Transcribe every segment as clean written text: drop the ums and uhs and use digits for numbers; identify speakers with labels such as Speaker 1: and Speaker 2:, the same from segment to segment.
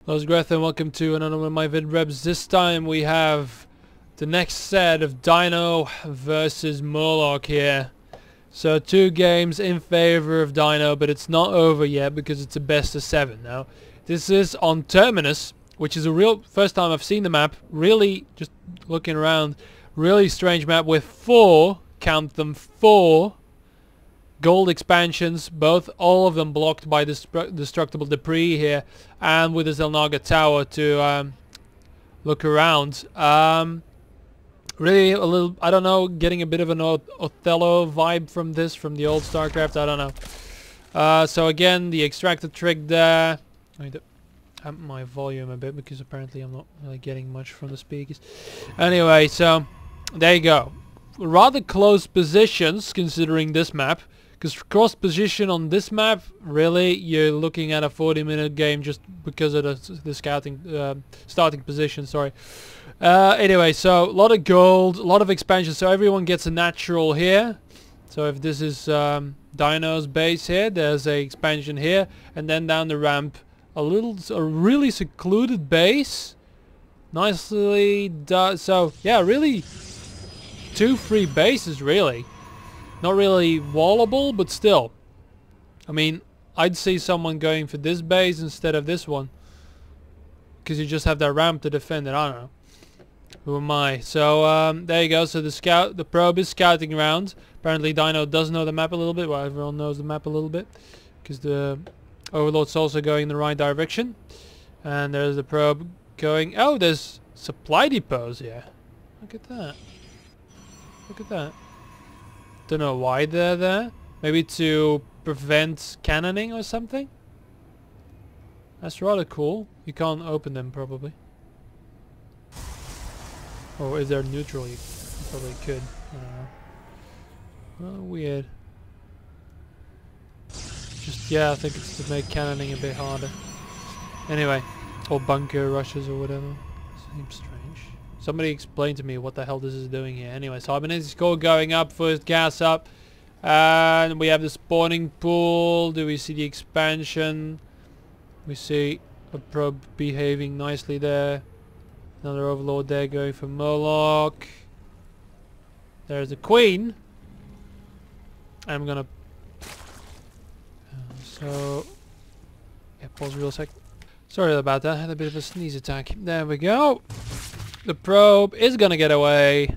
Speaker 1: Hello, it's Greth and welcome to another one of my Vidreps. This time we have the next set of Dino versus Murloc here. So 2 games in favor of Dino, but it's not over yet because it's a best of 7 now. This is on Terminus, which is a real first time I've seen the map. Really, just looking around, really strange map with 4, count them, 4 gold expansions, all of them blocked by destructible debris here, and with the Zelnaga tower to look around. Really a little, I don't know, getting a bit of an Othello vibe from this, from the old Starcraft, I don't know. So again, the extractor trick there. I need to amp my volume a bit because apparently I'm not really getting much from the speakers. Anyway, so there you go. Rather close positions considering this map. Because cross position on this map, really, you're looking at a 40-minute game just because of the scouting, starting position, sorry. Anyway, so a lot of gold, a lot of expansion, so everyone gets a natural here. So if this is Dino's base here, there's a expansion here, and then down the ramp, a really secluded base. Nicely done. So, yeah, really 2 free bases, really. Not really wallable, but still. I mean, I'd see someone going for this base instead of this one. Because you just have that ramp to defend it. I don't know. Who am I? So, there you go. So the probe is scouting around. Apparently Dino does know the map a little bit. Well, everyone knows the map a little bit. Because the Overlord's also going in the right direction. And there's the probe going... Oh, there's supply depots here. Look at that. Look at that. Don't know why they're there. Maybe to prevent cannoning or something. That's rather cool. You can't open them probably. Or if they're neutral, you probably could. I don't know. Oh, weird. Just, yeah, I think it's to make cannoning a bit harder. Anyway. Or bunker rushes or whatever. Seems strange. Somebody explain to me what the hell this is doing here. Anyway, so Hibernate score going up, first gas up. And we have the spawning pool. Do we see the expansion? We see a probe behaving nicely there. Another Overlord there going for Murloc. There's the Queen. I'm gonna... so... yeah, pause real sec. Sorry about that, I had a bit of a sneeze attack. There we go. The probe is gonna get away.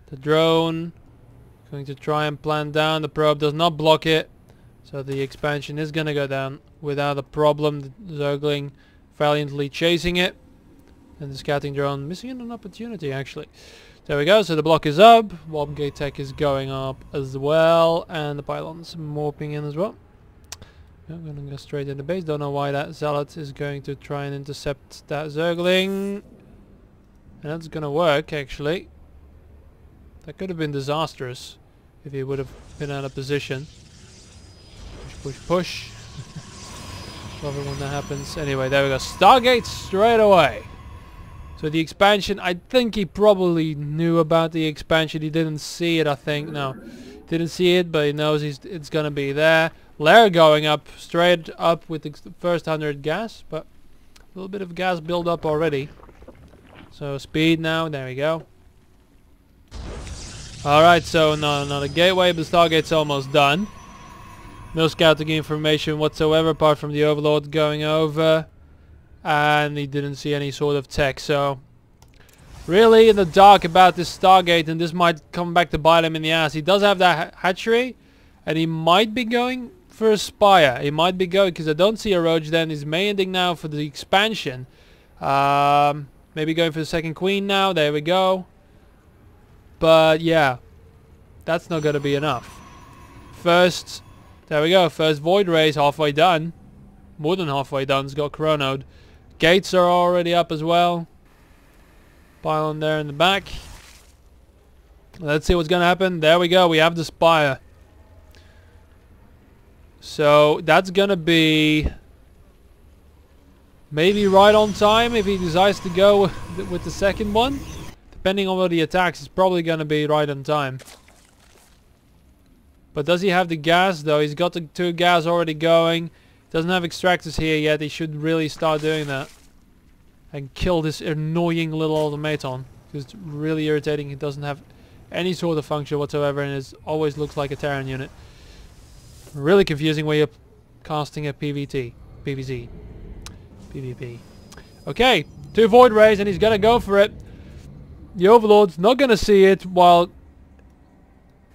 Speaker 1: The drone going to try and plant down. The probe does not block it. So the expansion is gonna go down without a problem. The Zergling valiantly chasing it. And the scouting drone missing an opportunity actually. There we go, so the block is up. Warp gate tech is going up as well. And the pylon's morphing in as well. I'm gonna go straight in the base. Don't know why that Zealot is going to try and intercept that Zergling. And that's gonna work actually. That could have been disastrous if he would have been out of position. Push, push, push. Love it when that happens. Anyway, there we go. Stargate straight away. So the expansion, I think he probably knew about the expansion. He didn't see it, I think. No, didn't see it, but he knows it's gonna be there. Lair going up, straight up with the first 100 gas, but a little bit of gas build up already. So speed now, there we go. Alright, so no, not a gateway, but Stargate's almost done. No scouting information whatsoever apart from the Overlord going over. And he didn't see any sort of tech, so... really in the dark about this Stargate, and this might come back to bite him in the ass. He does have that hatchery, and he might be going for a Spire. He might be going, because I don't see a Roach then. He's may ending now for the expansion. Maybe going for the second Queen now. There we go. But yeah, that's not going to be enough. First, there we go. First Void Rays halfway done. More than halfway done. It's got chronoed. Gates are already up as well. Pylon there in the back. Let's see what's going to happen. There we go. We have the Spire. So that's going to be... maybe right on time if he decides to go with the second one. Depending on what he attacks, it's probably going to be right on time. But does he have the gas though? He's got the 2 gas already going. Doesn't have extractors here yet. He should really start doing that. and kill this annoying little automaton. It's really irritating. It doesn't have any sort of function whatsoever, and it always looks like a Terran unit. Really confusing when you're casting a PvP. Okay, 2 Void Rays, and he's gonna go for it. The Overlord's not gonna see it while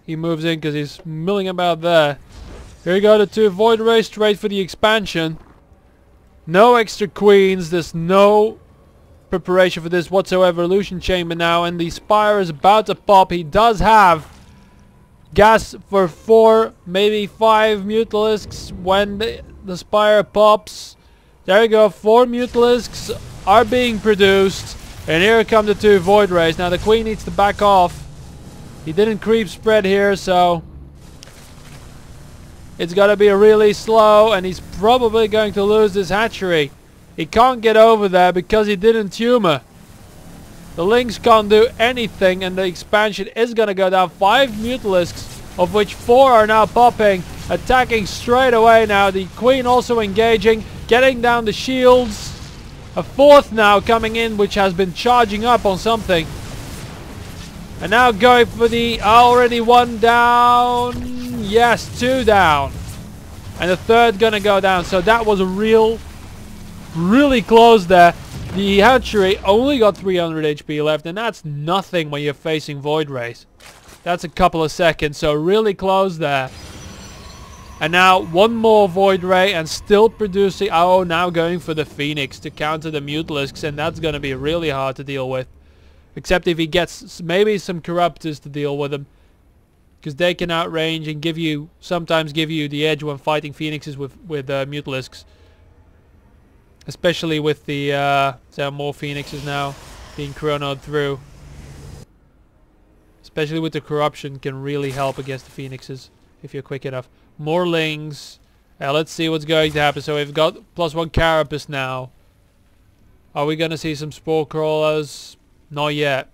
Speaker 1: he moves in because he's milling about there. Here we go, the 2 Void Rays straight for the expansion. No extra queens, there's no preparation for this whatsoever. Illusion Chamber now, and the Spire is about to pop. He does have gas for 4, maybe 5 Mutalisks when the Spire pops. There we go, 4 Mutalisks are being produced. And here come the 2 Void Rays. Now the Queen needs to back off. He didn't creep spread here, so it's got to be really slow, and he's probably going to lose this hatchery. He can't get over there because he didn't tumor. The Lynx can't do anything, and the expansion is going to go down. 5 Mutalisks, of which 4 are now popping, attacking straight away now. The Queen also engaging, getting down the shields. A 4th now coming in, which has been charging up on something. And now going for the already 1 down. Yes, 2 down. And the 3rd gonna go down. So that was a really close there. The hatchery only got 300 HP left, and that's nothing when you're facing Void Rays. That's a couple of seconds, so really close there. And now 1 more Void Ray and still producing. Oh, now going for the Phoenix to counter the Mutalisks, and that's going to be really hard to deal with. Except if he gets maybe some Corruptors to deal with them. Because they can outrange and sometimes give you the edge when fighting Phoenixes with Mutalisks. Especially with the there are more Phoenixes now being chronoed through. Especially with the corruption can really help against the Phoenixes if you're quick enough. More Lings. Let's see what's going to happen. So we've got +1 Carapace now. Are we going to see some Spore Crawlers? Not yet.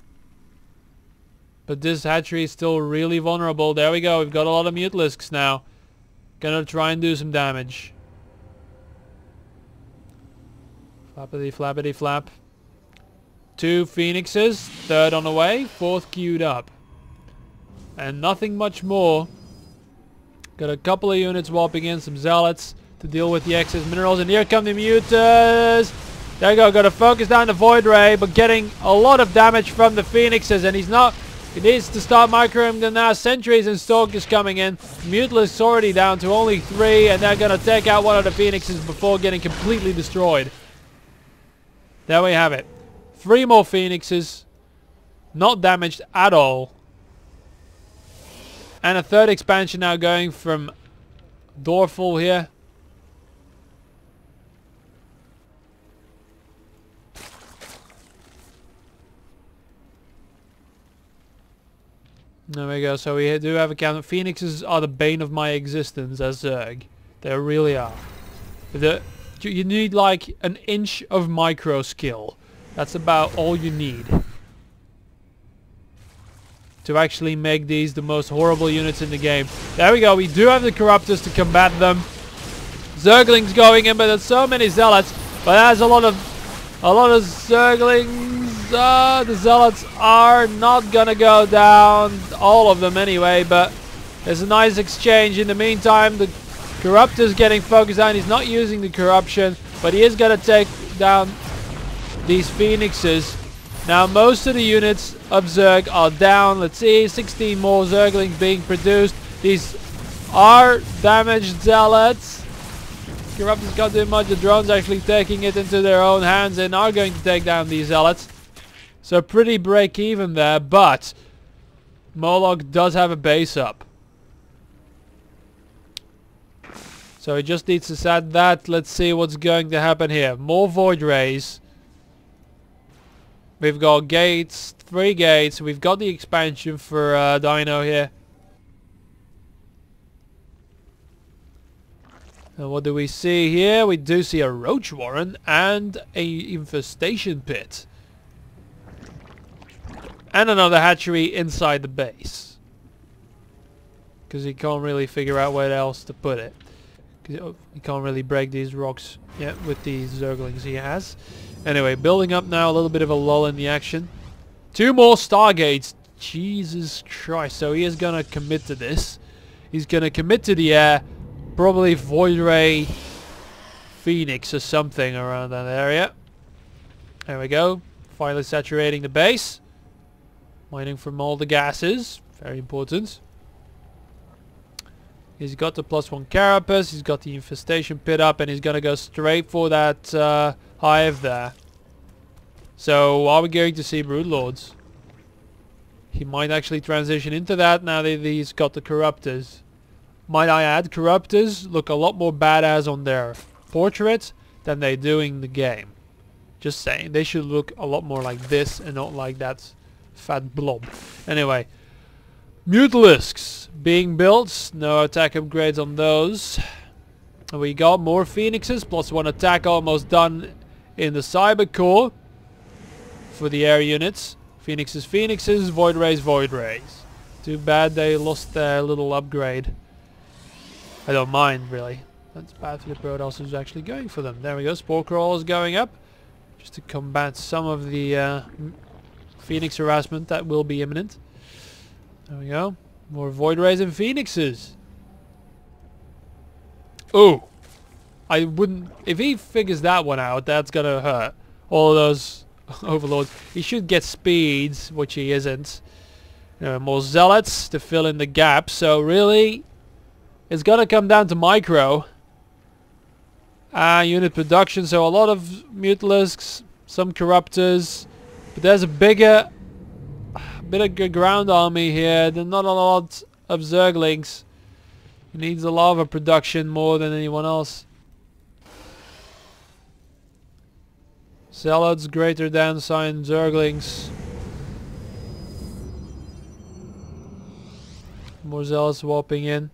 Speaker 1: But this hatchery is still really vulnerable. There we go. We've got a lot of Mutalisks now. Gonna try and do some damage. Flappity flappity flap. 2 Phoenixes. 3rd on the way. 4th queued up. And nothing much more. Got a couple of units whopping in. Some Zealots to deal with the excess minerals. And here come the Mutas. There you go. Got to focus down the Void Ray. But getting a lot of damage from the Phoenixes. And he needs to start microing them now. Sentries and Stalkers coming in. Mutalisk's already down to only 3. And they're going to take out one of the Phoenixes before getting completely destroyed. There we have it. 3 more Phoenixes. Not damaged at all. And a 3rd expansion now going from Dorfl here. There we go. So we do have a count. Phoenixes are the bane of my existence as Zerg. They really are. You need like an inch of micro skill. That's about all you need to actually make these the most horrible units in the game. There we go. We do have the Corruptors to combat them. Zerglings going in, but there's so many Zealots. But there's a lot of Zerglings. The Zealots are not gonna go down. All of them anyway, but there's a nice exchange. In the meantime, the Corruptor's getting focused on. He's not using the corruption, but he is gonna take down these Phoenixes. Now most of the units of Zerg are down. Let's see, 16 more Zerglings being produced. These are damaged Zealots. Corruptors can't do much. The drones actually taking it into their own hands and are going to take down these Zealots. So pretty break even there, but Moloch does have a base up. So he just needs to set that. Let's see what's going to happen here. More Void Rays. We've got gates, 3 gates. We've got the expansion for Dino here. And what do we see here? We do see a Roach Warren and a infestation pit. And another hatchery inside the base. Because he can't really figure out where else to put it. He can't really break these rocks yet with these Zerglings he has. Anyway, building up now, a little bit of a lull in the action. 2 more Stargates. Jesus Christ. So he is going to commit to this. He's going to commit to the air. Probably Void Ray Phoenix or something around that area. There we go. Finally saturating the base. Mining from all the gases. Very important. He's got the +1 carapace. He's got the infestation pit up. And he's going to go straight for that hive there. So are we going to see Broodlords? He might actually transition into that now that he's got the Corruptors. Might I add, Corruptors look a lot more badass on their portraits than they do in the game. Just saying, they should look a lot more like this and not like that fat blob. Anyway, Mutalisks being built. No attack upgrades on those. And we got more Phoenixes, +1 attack almost done in the Cyber Core for the air units. Phoenixes, Phoenixes, Void Rays, Void Rays. Too bad they lost their little upgrade. I don't mind, really. That's bad for the Protoss who's actually going for them. There we go, Spore Crawlers going up. Just to combat some of the Phoenix harassment that will be imminent. There we go. More Void Rays and Phoenixes. Ooh. I wouldn't... If he figures that one out, that's gonna hurt. All of those Overlords. He should get speeds, which he isn't. More Zealots to fill in the gap. So really, it's gonna come down to micro. Unit production. So a lot of Mutalisks, some Corruptors. But there's a bigger ground army here. There's not a lot of Zerglings. He needs a lava production more than anyone else. Zealots greater than sign Zerglings. More Zealots swapping in.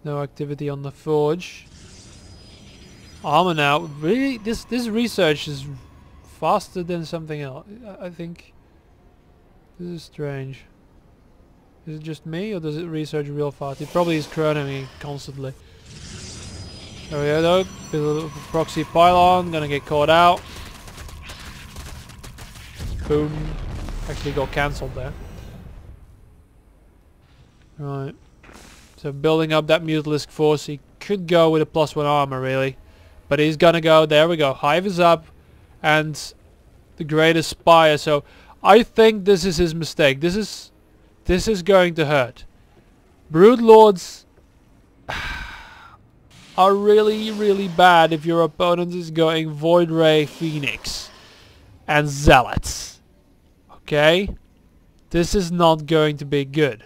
Speaker 1: No activity on the forge. Armor now. Really, this research is faster than something else. I think this is strange. Is it just me, or does it research real fast? It probably is chronoing me constantly. There we go though. Bit of proxy pylon, gonna get caught out. Boom. Actually got cancelled there. Right. So building up that Mutalisk force, he could go with a +1 armor really. But he's gonna go, there we go, Hive is up. And the Greatest Spire. So I think this is his mistake. This is going to hurt. Broodlords are really, really bad if your opponent is going Void Ray Phoenix and Zealots. Okay? This is not going to be good.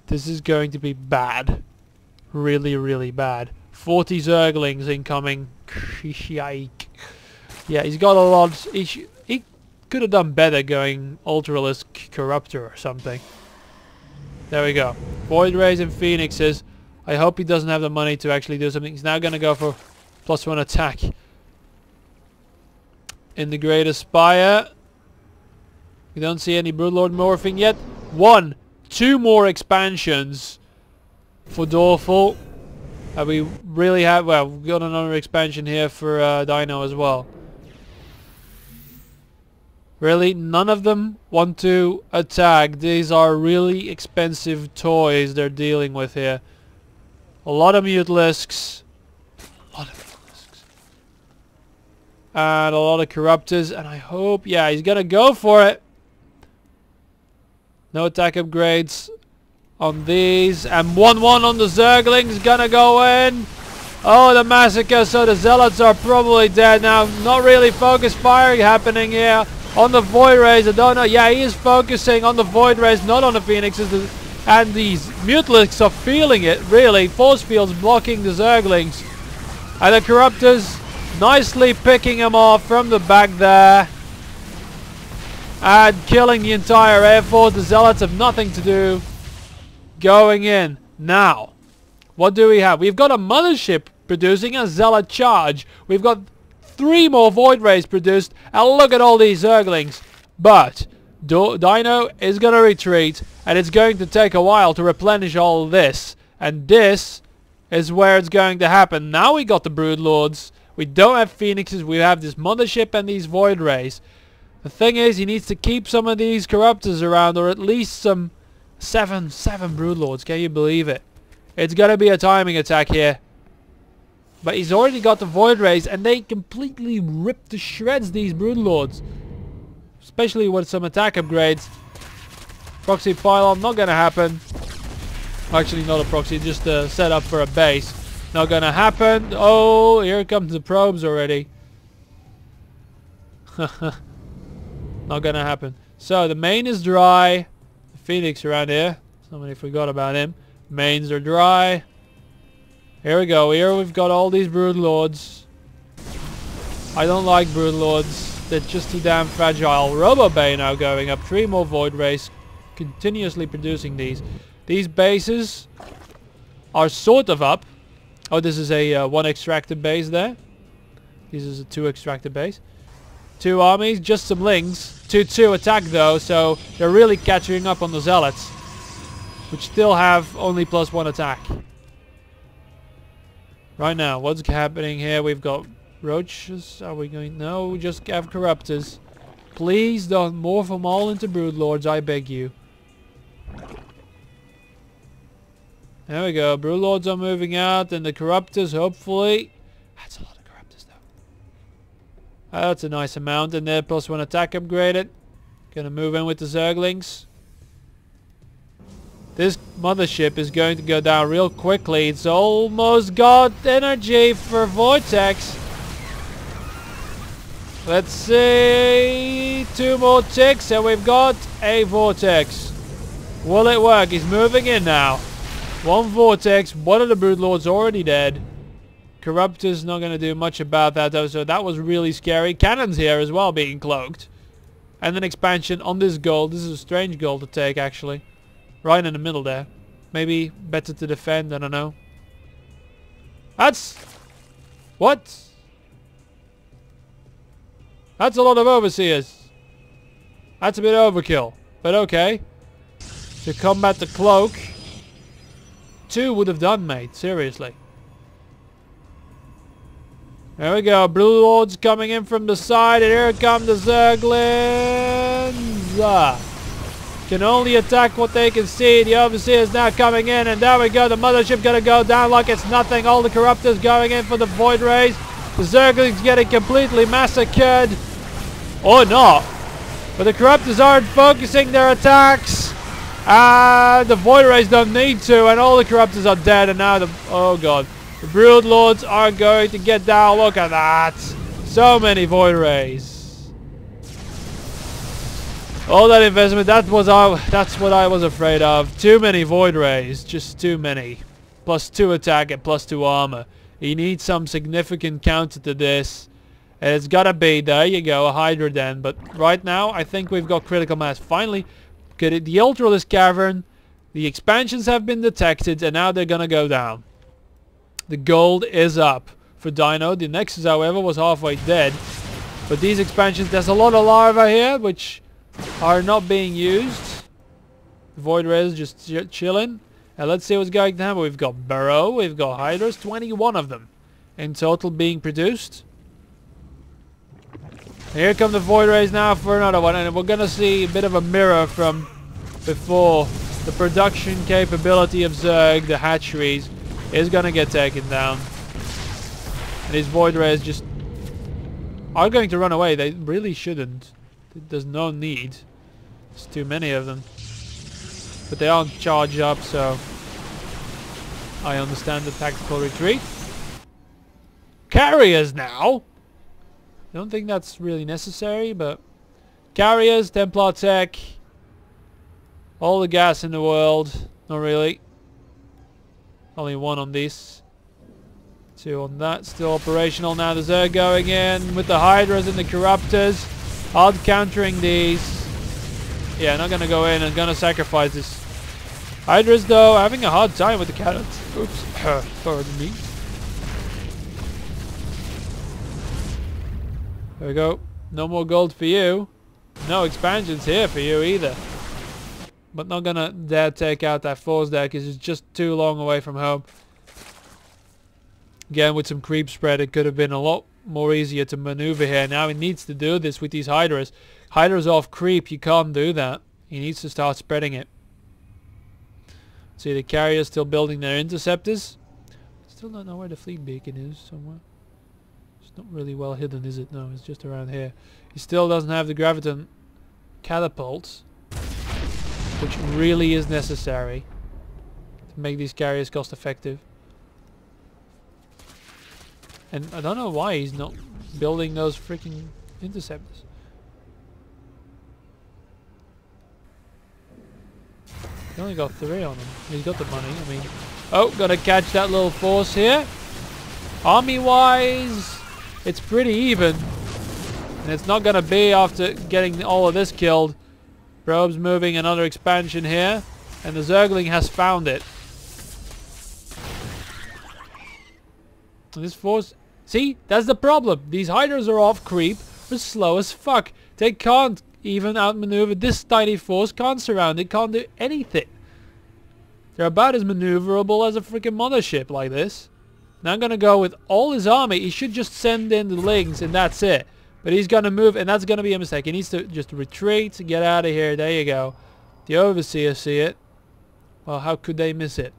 Speaker 1: This is going to be bad. Really, really bad. 40 Zerglings incoming. Yike. Yeah, he's got a lot. He could have done better going Ultralisk Corruptor or something. There we go. Void Rays and Phoenixes. I hope he doesn't have the money to actually do something. He's now going to go for +1 attack. In the Greatest Spire. We don't see any Broodlord morphing yet. 2 more expansions for Dorfl. We really have... Well, we've got another expansion here for Dino as well. Really, none of them want to attack. These are really expensive toys they're dealing with here. A lot of Mutalisks. And a lot of Corruptors. And I hope... Yeah, he's gonna go for it. No attack upgrades on these. And 1-1 on the Zerglings. Gonna go in. Oh, the massacre. So the Zealots are probably dead now. Not really focus firing happening here. On the Void Rays, I don't know. Yeah, he is focusing on the Void Rays, not on the Phoenixes. And these Mutalisks are feeling it, really. Force fields blocking the Zerglings. And the Corruptors nicely picking them off from the back there. And killing the entire Air Force. The Zealots have nothing to do. Going in. Now, what do we have? We've got a mothership producing a Zealot charge. We've got 3 more Void Rays produced. And look at all these Zerglings. But Dino is going to retreat. And it's going to take a while to replenish all this. And this is where it's going to happen. Now we got the Broodlords. We don't have phoenixes. We have this mothership and these void rays. The thing is, he needs to keep some of these corruptors around, or at least some seven broodlords. Can you believe it? It's gonna be a timing attack here. But he's already got the void rays, and they completely rip to shreds these broodlords. Especially with some attack upgrades. Proxy pylon, not gonna happen. Actually, not a proxy, just a setup for a base. Not gonna happen. Oh, here comes the probes already. Not gonna happen. So, the main is dry. The Phoenix around here. Somebody forgot about him. Mains are dry. Here we go. Here we've got all these broodlords. I don't like broodlords. They're just too damn fragile. Robo Bay now going up. 3 more void rays. Continuously producing these. These bases are sort of up. Oh, this is a 1 extracted base there. This is a 2 extracted base. 2 armies, just some lings. 2-2 attack though, so they're really catching up on the zealots, which still have only +1 attack. Right now, what's happening here? We've got roaches. Are we going? No, we just have corruptors. Please don't morph them all into broodlords, I beg you. There we go. Broodlords are moving out, and the corruptors, hopefully. That's a lot of corruptors, though. That's a nice amount, and they're +1 attack upgraded. Gonna move in with the Zerglings. This mothership is going to go down real quickly. It's almost got energy for Vortex. Let's see. 2 more ticks, and we've got a Vortex. Will it work? He's moving in now. 1 Vortex, 1 of the broodlords already dead. Corruptor's not going to do much about that though, so that was really scary. Cannons here as well being cloaked. And an expansion on this gold. This is a strange goal to take actually. Right in the middle there. Maybe better to defend, I don't know. That's... What? That's a lot of overseers. That's a bit overkill. But okay. To combat the cloak. 2 would have done, mate. Seriously. There we go. Blue Lords coming in from the side. And here come the Zerglings. Can only attack what they can see. The overseer is now coming in. And there we go. The mothership gonna go down like it's nothing. All the corruptors going in for the void rays. The Zerglings getting completely massacred. Or not. But the corruptors aren't focusing their attacks. The void rays don't need to, and all the corruptors are dead, and now the... Oh god. The brood lords are going to get down. Look at that. So many void rays. All that investment, that's what I was afraid of. Too many void rays. Just too many. +2 attack and +2 armor. You need some significant counter to this. And it's gotta be, there you go, a Hydra den. But right now, I think we've got critical mass. Finally, get it, the Ultralisk Cavern. The expansions have been detected, and now they're gonna go down. The gold is up for Dino. The Nexus, however, was halfway dead. But these expansions, there's a lot of larvae here, which are not being used. The Void Rays just chilling. And let's see what's going to happen. We've got Burrow, we've got Hydras, 21 of them in total being produced. Here come the Void Rays now for another one, and we're gonna see a bit of a mirror from before. The production capability of Zerg, the hatcheries, is gonna get taken down. And these Void Rays just are going to run away. They really shouldn't. There's no need. There's too many of them. But they aren't charged up, so I understand the tactical retreat. Carriers now! I don't think that's really necessary, but carriers, Templar tech, all the gas in the world. Not really. Only 1 on this. 2 on that. Still operational now. The Zerg going in with the Hydras and the Corruptors. Hard countering these. Yeah, not gonna go in and gonna sacrifice this. Hydras though having a hard time with the cannons. Oops. Pardon me. There we go. No more gold for you. No expansions here for you either. But not gonna dare take out that force there because it's just too long away from home. Again, with some creep spread, it could have been a lot more easier to maneuver here. Now he needs to do this with these Hydras. Hydras off creep, you can't do that. He needs to start spreading it. See the carriers still building their interceptors. Still don't know where the fleet beacon is somewhere. It's not really well hidden, is it? No, it's just around here. He still doesn't have the graviton catapults, which really is necessary to make these carriers cost effective. And I don't know why he's not building those freaking interceptors. He only got 3 on him. He's got the money, I mean. Oh, gonna catch that little force here. Army-wise, it's pretty even. And it's not gonna be after getting all of this killed. Probe's moving another expansion here. And the Zergling has found it. And this force... See, that's the problem. These Hydras are off creep. They're slow as fuck. They can't even outmaneuver. This tiny force can't surround it. Can't do anything. They're about as maneuverable as a freaking mothership like this. Now I'm going to go with all his army. He should just send in the Lings and that's it. But he's going to move and that's going to be a mistake. He needs to just retreat. Get out of here. There you go. The Overseers see it. Well, how could they miss it?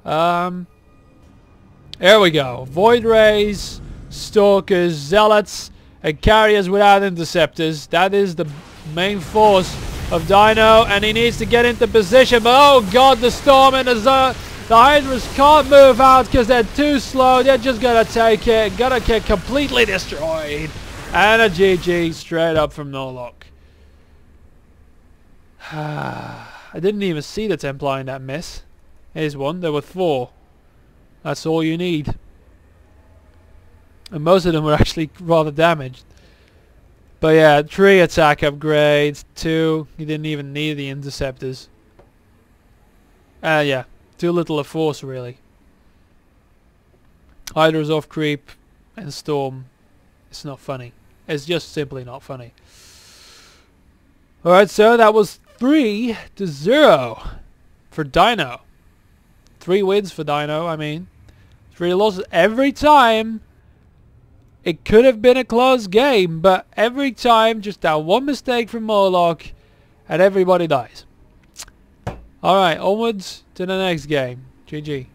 Speaker 1: There we go. Void Rays, Stalkers, Zealots, and Carriers without Interceptors. That is the main force of Dino, and he needs to get into position. But oh god, the Storm and the Hydras can't move out because they're too slow. They're just gonna take it. Gonna get completely destroyed. And a GG straight up from Norlock. I didn't even see the Templar in that mess. Here's one. There were 4. That's all you need. And most of them were actually rather damaged. But yeah, 3 attack upgrades, 2. You didn't even need the interceptors. Yeah, too little a force really. Hydra's off creep and Storm. It's not funny. It's just simply not funny. Alright, so that was 3-0 for Dino. 3 wins for Dino, I mean. 3 losses every time. It could have been a close game, but every time just that one mistake from Morlock and everybody dies. Alright, onwards to the next game. GG.